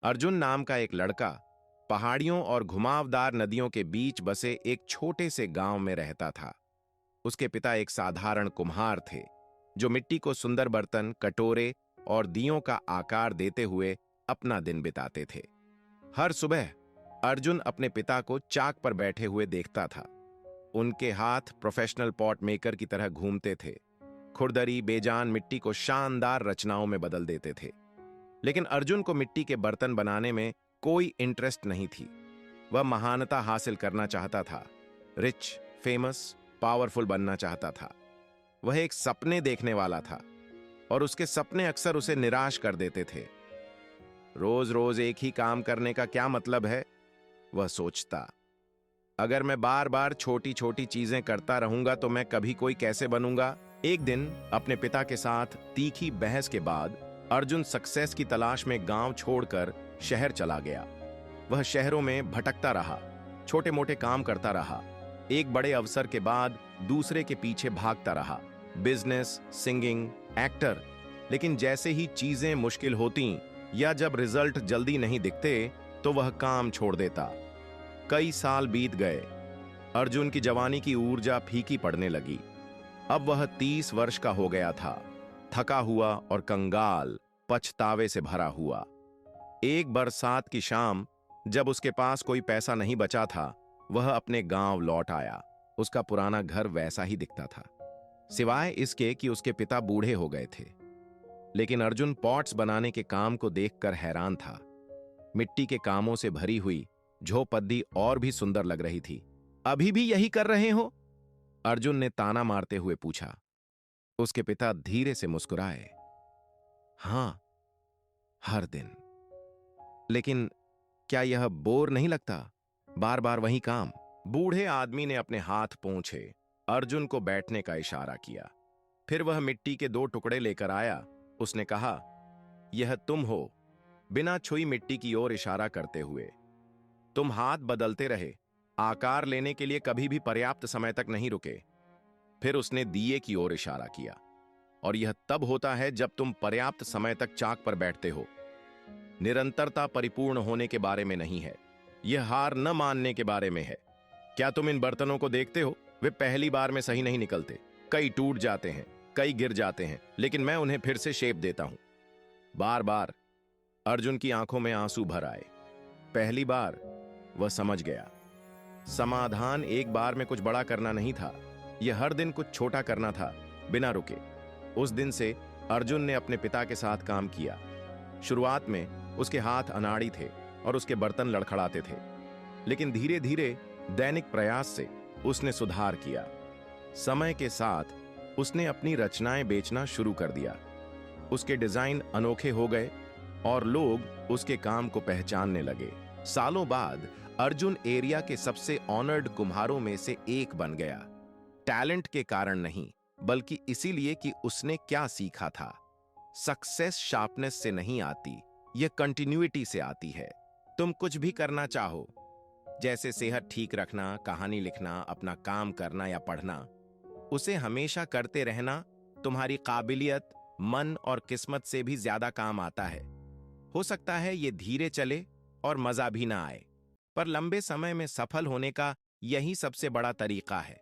अर्जुन नाम का एक लड़का पहाड़ियों और घुमावदार नदियों के बीच बसे एक छोटे से गांव में रहता था। उसके पिता एक साधारण कुम्हार थे, जो मिट्टी को सुंदर बर्तन, कटोरे और दियों का आकार देते हुए अपना दिन बिताते थे। हर सुबह अर्जुन अपने पिता को चाक पर बैठे हुए देखता था। उनके हाथ प्रोफेशनल पॉट मेकर की तरह घूमते थे, खुरदरी बेजान मिट्टी को शानदार रचनाओं में बदल देते थे। लेकिन अर्जुन को मिट्टी के बर्तन बनाने में कोई इंटरेस्ट नहीं थी। वह महानता हासिल करना चाहता था, रिच, फेमस, पावरफुल बनना चाहता था। वह एक सपने देखने वाला था और उसके सपने अक्सर उसे निराश कर देते थे। रोज रोज एक ही काम करने का क्या मतलब है, वह सोचता। अगर मैं बार बार छोटी छोटी चीजें करता रहूंगा तो मैं कभी कोई कैसे बनूंगा। एक दिन अपने पिता के साथ तीखी बहस के बाद अर्जुन सक्सेस की तलाश में गांव छोड़कर शहर चला गया। वह शहरों में भटकता रहा, छोटे मोटे काम करता रहा, एक बड़े अवसर के बाद दूसरे के पीछे भागता रहा। Business, singing, actor. लेकिन जैसे ही चीजें मुश्किल होती या जब रिजल्ट जल्दी नहीं दिखते तो वह काम छोड़ देता। कई साल बीत गए। अर्जुन की जवानी की ऊर्जा फीकी पड़ने लगी। अब वह 30 वर्ष का हो गया था, थका हुआ और कंगाल, पछतावे से भरा हुआ। एक बरसात की शाम, जब उसके पास कोई पैसा नहीं बचा था, वह अपने गांव लौट आया। उसका पुराना घर वैसा ही दिखता था, सिवाय इसके कि उसके पिता बूढ़े हो गए थे। लेकिन अर्जुन पॉट्स बनाने के काम को देखकर हैरान था। मिट्टी के कामों से भरी हुई झोपड़ी और भी सुंदर लग रही थी। अभी भी यही कर रहे हो? अर्जुन ने ताना मारते हुए पूछा। उसके पिता धीरे से मुस्कुराए। हां, हर दिन। लेकिन क्या यह बोर नहीं लगता, बार बार वही काम? बूढ़े आदमी ने अपने हाथ पोंछे, अर्जुन को बैठने का इशारा किया। फिर वह मिट्टी के 2 टुकड़े लेकर आया। उसने कहा, यह तुम हो। बिना छुई मिट्टी की ओर इशारा करते हुए। तुम हाथ बदलते रहे, आकार लेने के लिए कभी भी पर्याप्त समय तक नहीं रुके। फिर उसने दिए की ओर इशारा किया। और यह तब होता है जब तुम पर्याप्त समय तक चाक पर बैठते हो। निरंतरता परिपूर्ण होने के बारे में नहीं है, यह हार न मानने के बारे में है। क्या तुम इन बर्तनों को देखते हो? वे पहली बार में सही नहीं निकलते, कई टूट जाते हैं, कई गिर जाते हैं, लेकिन मैं उन्हें फिर से शेप देता हूं, बार बार। अर्जुन की आंखों में आंसू भर आए। पहली बार वह समझ गया, समाधान एक बार में कुछ बड़ा करना नहीं था, यह हर दिन कुछ छोटा करना था, बिना रुके। उस दिन से अर्जुन ने अपने पिता के साथ काम किया। शुरुआत में उसके हाथ अनाड़ी थे और उसके बर्तन लड़खड़ाते थे, लेकिन धीरे धीरे दैनिक प्रयास से उसने सुधार किया। समय के साथ उसने अपनी रचनाएं बेचना शुरू कर दिया। उसके डिजाइन अनोखे हो गए और लोग उसके काम को पहचानने लगे। सालों बाद अर्जुन एरिया के सबसे ऑनर्ड कुम्हारों में से एक बन गया। टैलेंट के कारण नहीं, बल्कि इसीलिए कि उसने क्या सीखा था। सक्सेस शार्पनेस से नहीं आती, यह कंटिन्यूटी से आती है। तुम कुछ भी करना चाहो, जैसे सेहत ठीक रखना, कहानी लिखना, अपना काम करना या पढ़ना, उसे हमेशा करते रहना तुम्हारी काबिलियत, मन और किस्मत से भी ज्यादा काम आता है। हो सकता है ये धीरे चले और मजा भी ना आए, पर लंबे समय में सफल होने का यही सबसे बड़ा तरीका है।